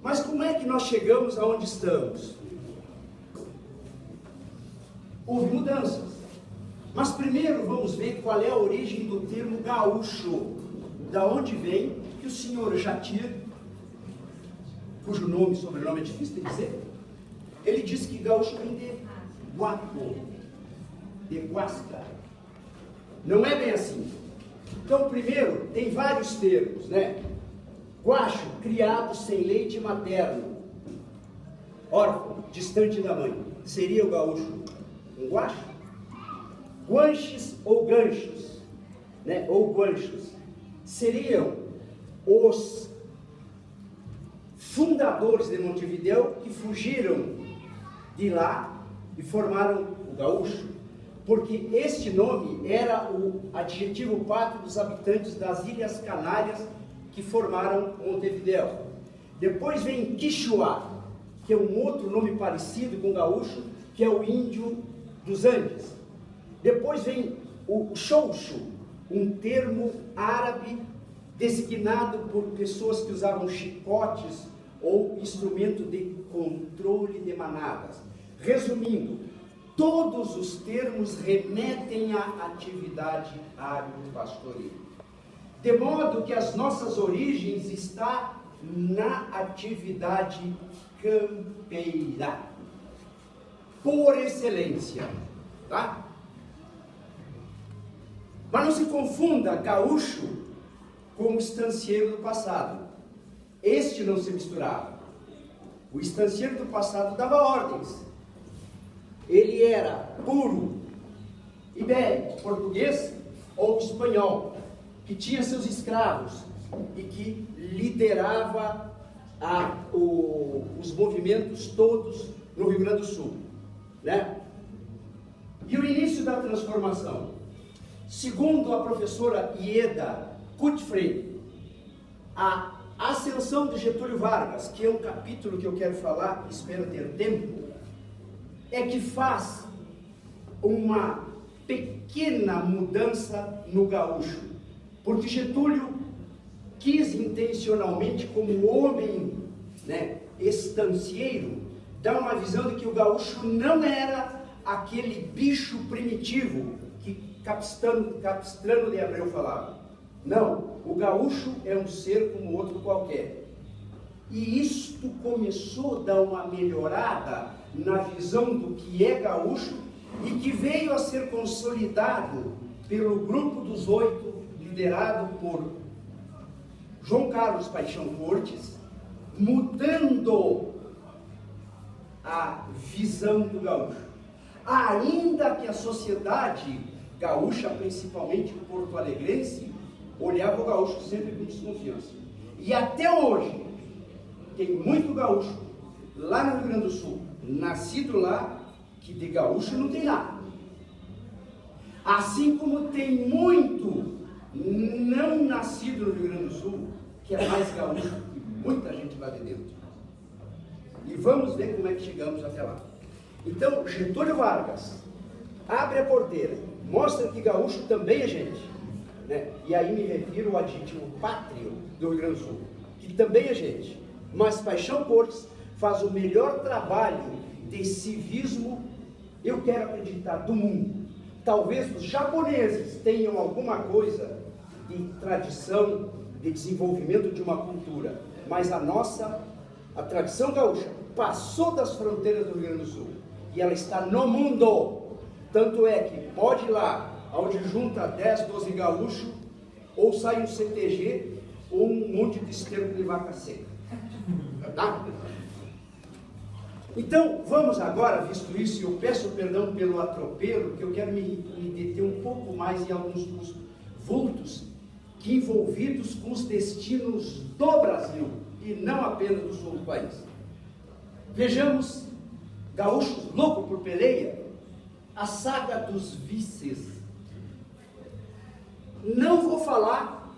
Mas como é que nós chegamos aonde estamos? Houve mudanças. Mas primeiro vamos ver qual é a origem do termo gaúcho. Da onde vem que o senhor Jatir, cujo nome e sobrenome é difícil de dizer, ele diz que gaúcho vem de guapo, de guasca. Não é bem assim. Então, primeiro, tem vários termos, né? Guacho, criado sem leite materno. Órfão, distante da mãe. Seria o gaúcho um guacho? Guanches ou ganchos, né? Ou guanchos. Seriam os fundadores de Montevidéu que fugiram de lá e formaram o gaúcho, porque este nome era o adjetivo pátrio dos habitantes das Ilhas Canárias que formaram Montevidéu. Depois vem Quixuá, que é um outro nome parecido com gaúcho, que é o índio dos Andes. Depois vem o Xouxo, um termo árabe designado por pessoas que usavam chicotes ou instrumento de controle de manadas. Resumindo, todos os termos remetem à atividade agro-pastoril. De modo que as nossas origens estão na atividade campeira, por excelência, tá? Mas não se confunda gaúcho com o estancieiro do passado. Este não se misturava. O estancieiro do passado dava ordens. Ele era puro, ibérico, português ou espanhol, que tinha seus escravos e que liderava os movimentos todos no Rio Grande do Sul, né? E o início da transformação? Segundo a professora Ieda Kutfrey, a ascensão de Getúlio Vargas, que é um capítulo que eu quero falar, espero ter tempo, é que faz uma pequena mudança no gaúcho, porque Getúlio quis intencionalmente, como homem, né, estancieiro, dar uma visão de que o gaúcho não era aquele bicho primitivo que Capistrano de Abreu falava. Não, o gaúcho é um ser como outro qualquer. E isto começou a dar uma melhorada na visão do que é gaúcho e que veio a ser consolidado pelo Grupo dos Oito, liderado por João Carlos Paixão Cortes, mudando a visão do gaúcho. Ainda que a sociedade gaúcha, principalmente porto-alegrense, olhava o gaúcho sempre com desconfiança. E até hoje, tem muito gaúcho lá no Rio Grande do Sul, nascido lá, que de gaúcho não tem nada. Assim como tem muito não nascido no Rio Grande do Sul, que é mais gaúcho que muita gente lá de dentro. E vamos ver como é que chegamos até lá. Então, Getúlio Vargas abre a porteira, mostra que gaúcho também é gente, né? E aí me refiro ao adjetivo pátrio do Rio Grande do Sul, que também é gente. Mas Paixão Cortes faz o melhor trabalho de civismo, eu quero acreditar, do mundo. Talvez os japoneses tenham alguma coisa de tradição, de desenvolvimento de uma cultura, mas a tradição gaúcha passou das fronteiras do Rio Grande do Sul e ela está no mundo. Tanto é que pode ir lá, onde junta 10, 12 gaúchos, ou sai um CTG, ou um monte de esterco de vaca seca. Tá? Então, vamos agora, visto isso, e eu peço perdão pelo atropelo, que eu quero me deter um pouco mais em alguns dos vultos que envolvidos com os destinos do Brasil, e não apenas do sul do país. Vejamos, gaúchos loucos por peleia, a saga dos vices. Não vou falar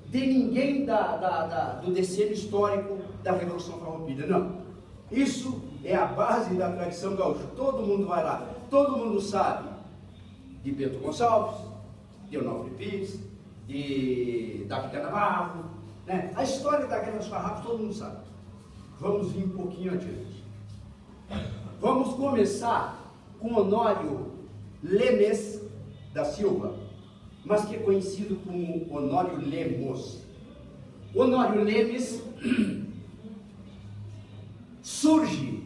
de ninguém do decênio histórico da Revolução Farroupilha, não. Isso é a base da tradição gaúcha. Todo mundo vai lá, todo mundo sabe de Bento Gonçalves, de Onofre Pires, de Davi Canavarro, né? A história da Guerra dos Farrapos todo mundo sabe. vamos vir um pouquinho adiante. Vamos começar com Honório Lemes da Silva, mas que é conhecido como Honório Lemos. Honório Lemes surge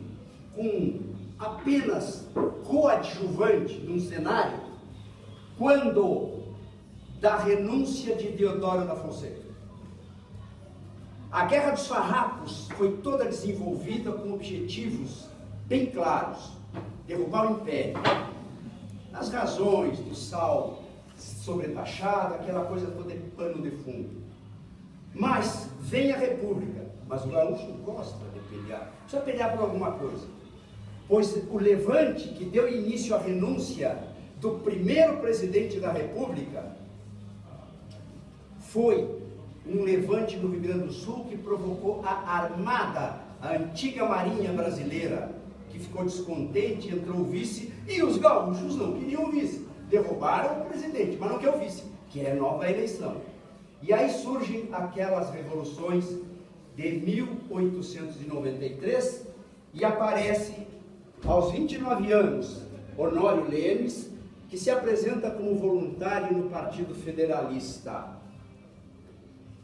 com apenas coadjuvante num cenário quando da renúncia de Deodoro da Fonseca. A Guerra dos Farrapos foi toda desenvolvida com objetivos bem claros: derrubar o Império. As razões do sal sobretaxado, aquela coisa toda é pano de fundo. Mas vem a República, mas o gaúcho gosta de pelear, precisa pelear por alguma coisa. Pois o levante que deu início à renúncia do primeiro presidente da República foi um levante no Rio Grande do Sul que provocou a Armada, a antiga Marinha Brasileira, que ficou descontente, entrou o vice, e os gaúchos não queriam o vice. Derrubaram o presidente, mas não quer o vice, que é nova eleição. E aí surgem aquelas revoluções de 1893 e aparece, aos 29 anos, Honório Lemes, que se apresenta como voluntário no Partido Federalista.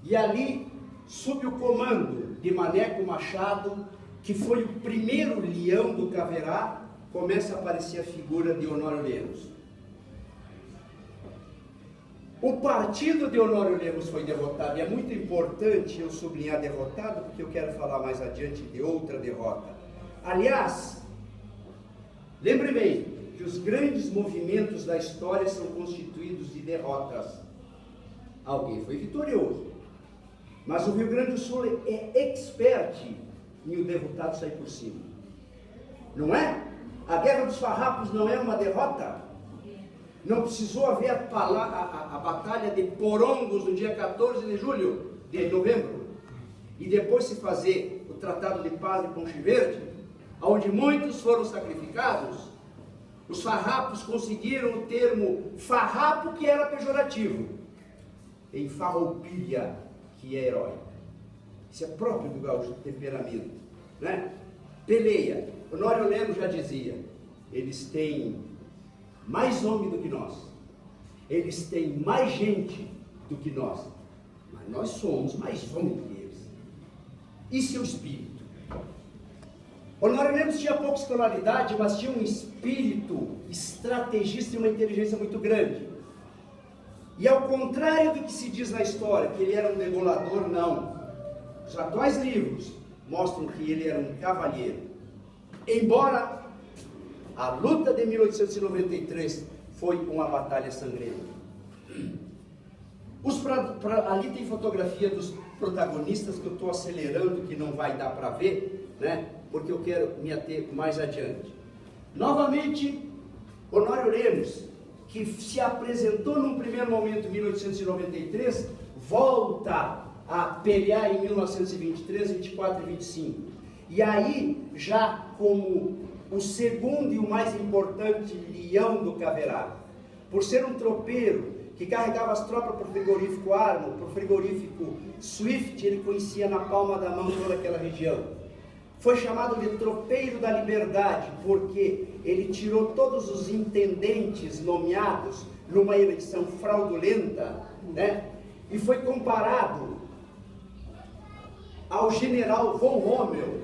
E ali, sob o comando de Maneco Machado, que foi o primeiro leão do Caverá, começa a aparecer a figura de Honório Lemos. O partido de Honório Lemos foi derrotado, e é muito importante eu sublinhar derrotado, porque eu quero falar mais adiante de outra derrota. Aliás, lembre bem que os grandes movimentos da história são constituídos de derrotas. Alguém foi vitorioso, mas o Rio Grande do Sul é expert em o derrotado sair por cima. Não é? A Guerra dos Farrapos não é uma derrota? Não precisou haver a Batalha de Porongos no dia 14 de novembro, e depois se fazer o Tratado de Paz de Ponche Verde, onde muitos foram sacrificados. Os farrapos conseguiram o termo farrapo, que era pejorativo, em farroupilha, que é herói. Isso é próprio do gaúcho, do temperamento, né? Peleia. Honório Lemos já dizia: eles têm mais homem do que nós, eles têm mais gente do que nós, mas nós somos mais homem do que eles. Isso é o espírito. Honório Lemos tinha pouca escolaridade, mas tinha um espírito estrategista e uma inteligência muito grande. E ao contrário do que se diz na história, que ele era um degolador, não. Os atuais livros mostram que ele era um cavalheiro. Embora a luta de 1893 foi uma batalha sangrenta. Ali tem fotografia dos protagonistas que eu estou acelerando, que não vai dar para ver, né? Porque eu quero me ater mais adiante. Novamente, Honório Lemos, que se apresentou num primeiro momento em 1893, volta a pelear em 1923, 24 e 25. E aí, já como o segundo e o mais importante leão do Caverá, por ser um tropeiro que carregava as tropas para o frigorífico Armo, para o frigorífico Swift, ele conhecia na palma da mão toda aquela região. Foi chamado de tropeiro da liberdade, porque ele tirou todos os intendentes nomeados numa eleição fraudulenta, né? E foi comparado ao general von Rommel,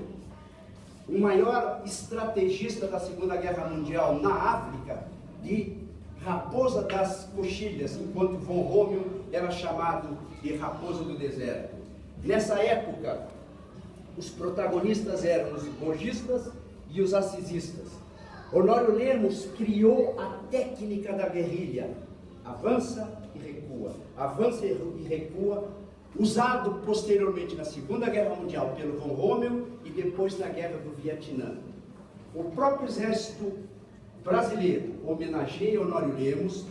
o maior estrategista da Segunda Guerra Mundial na África, de Raposa das Coxilhas, enquanto von Rommel era chamado de Raposa do Deserto. Nessa época, os protagonistas eram os borgistas e os assisistas. Honório Lemos criou a técnica da guerrilha: avança e recua, usado posteriormente na Segunda Guerra Mundial pelo von Rommel e depois na Guerra do Vietnã. O próprio exército brasileiro homenageia Honório Lemos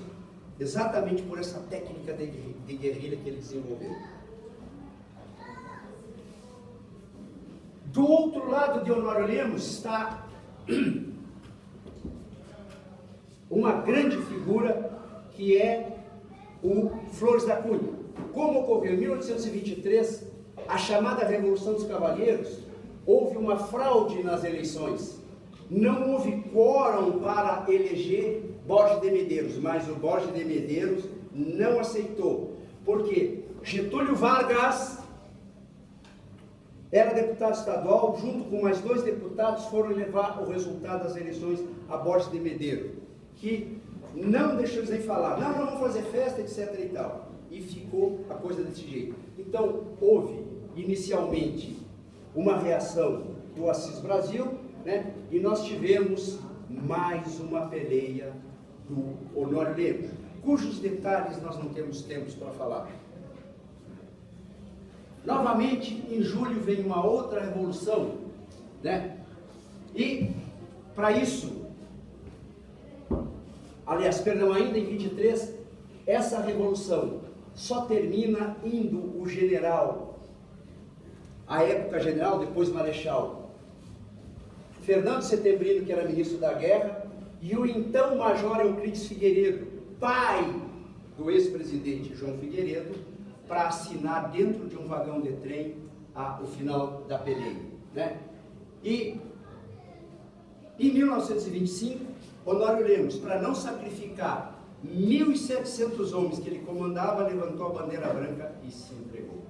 exatamente por essa técnica de guerrilha que ele desenvolveu. Do outro lado de Honório Lemos está uma grande figura, que é o Flores da Cunha. Como ocorreu em 1823, a chamada Revolução dos Cavalheiros, houve uma fraude nas eleições. Não houve quórum para eleger Borges de Medeiros, mas o Borges de Medeiros não aceitou. Por quê? Getúlio Vargas era deputado estadual, junto com mais 2 deputados, foram levar o resultado das eleições a Borges de Medeiros, que não deixou eles nem falar, não vamos fazer festa, etc. e tal. E ficou a coisa desse jeito. Então, houve, inicialmente, uma reação do Assis Brasil, né? E nós tivemos mais uma peleia do Honório Lemos, cujos detalhes nós não temos tempos para falar. Novamente, em julho, vem uma outra revolução, né? E, para isso, aliás, perdão, ainda em 23, essa revolução só termina indo o general, à época general, depois marechal, Fernando Setembrino, que era ministro da Guerra, e o então major Euclides Figueiredo, pai do ex-presidente João Figueiredo, para assinar dentro de um vagão de trem o final da peleia, né? E em 1925, Honório Lemos, para não sacrificar 1.700 homens que ele comandava, levantou a bandeira branca e se entregou.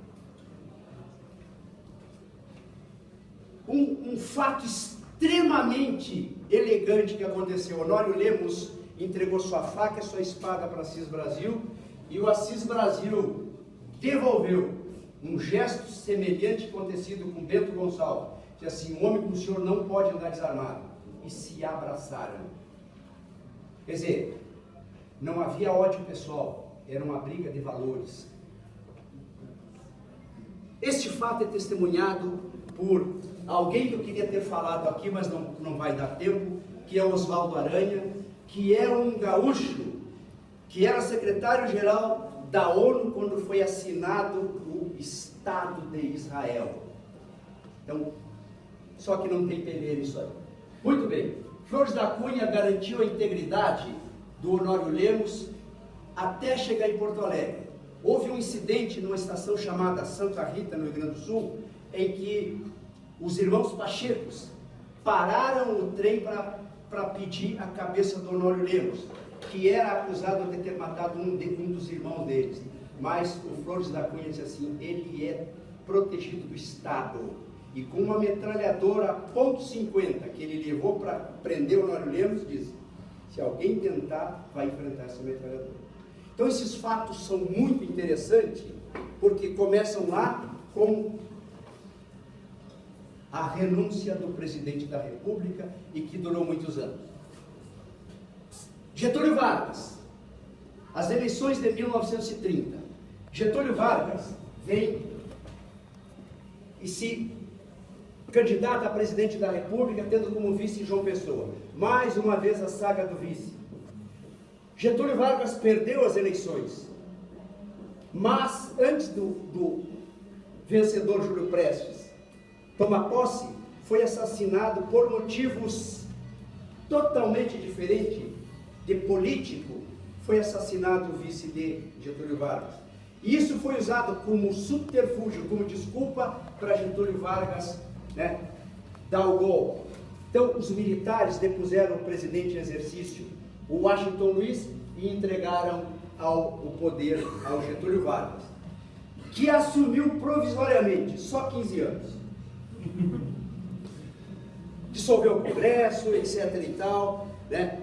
Um fato extremamente elegante que aconteceu. Honório Lemos entregou sua faca e sua espada para Assis Brasil, e o Assis Brasil devolveu um gesto semelhante acontecido com Bento Gonçalves, que assim, um homem como o senhor não pode andar desarmado, e se abraçaram. Quer dizer, não havia ódio pessoal, era uma briga de valores. Este fato é testemunhado por alguém que eu queria ter falado aqui, mas não vai dar tempo, que é Oswaldo Aranha, que é um gaúcho, que era secretário-geral da ONU quando foi assinado o Estado de Israel. Então, só que não tem peleia nisso aí. Muito bem, Flores da Cunha garantiu a integridade do Honório Lemos até chegar em Porto Alegre. Houve um incidente numa estação chamada Santa Rita, no Rio Grande do Sul, em que os irmãos Pachecos pararam o trem para pedir a cabeça do Honório Lemos, que era acusado de ter matado um dos irmãos deles. Mas o Flores da Cunha disse assim, ele é protegido do Estado. E com uma metralhadora .50 que ele levou para prender o Honório Lemos, disse, se alguém tentar, vai enfrentar essa metralhadora. Então esses fatos são muito interessantes, porque começam lá com a renúncia do presidente da República e que durou muitos anos. Getúlio Vargas, as eleições de 1930. Getúlio Vargas vem e se candidata a presidente da República, tendo como vice João Pessoa. Mais uma vez a saga do vice. Getúlio Vargas perdeu as eleições, mas antes do vencedor Júlio Prestes tomar posse, foi assassinado por motivos totalmente diferentes de político, foi assassinado o vice de Getúlio Vargas. E isso foi usado como subterfúgio, como desculpa para Getúlio Vargas, né, dar o golpe. Então, os militares depuseram o presidente em exercício, o Washington Luiz, e entregaram o poder ao Getúlio Vargas, que assumiu provisoriamente, só 15 anos. Dissolveu o Congresso, etc. e tal, né?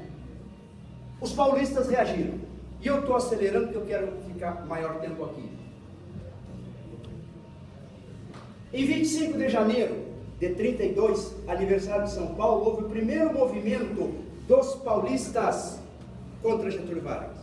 Os paulistas reagiram. E eu estou acelerando porque eu quero ficar maior tempo aqui. Em 25 de janeiro de 32, aniversário de São Paulo, houve o primeiro movimento dos paulistas contra Getúlio Vargas.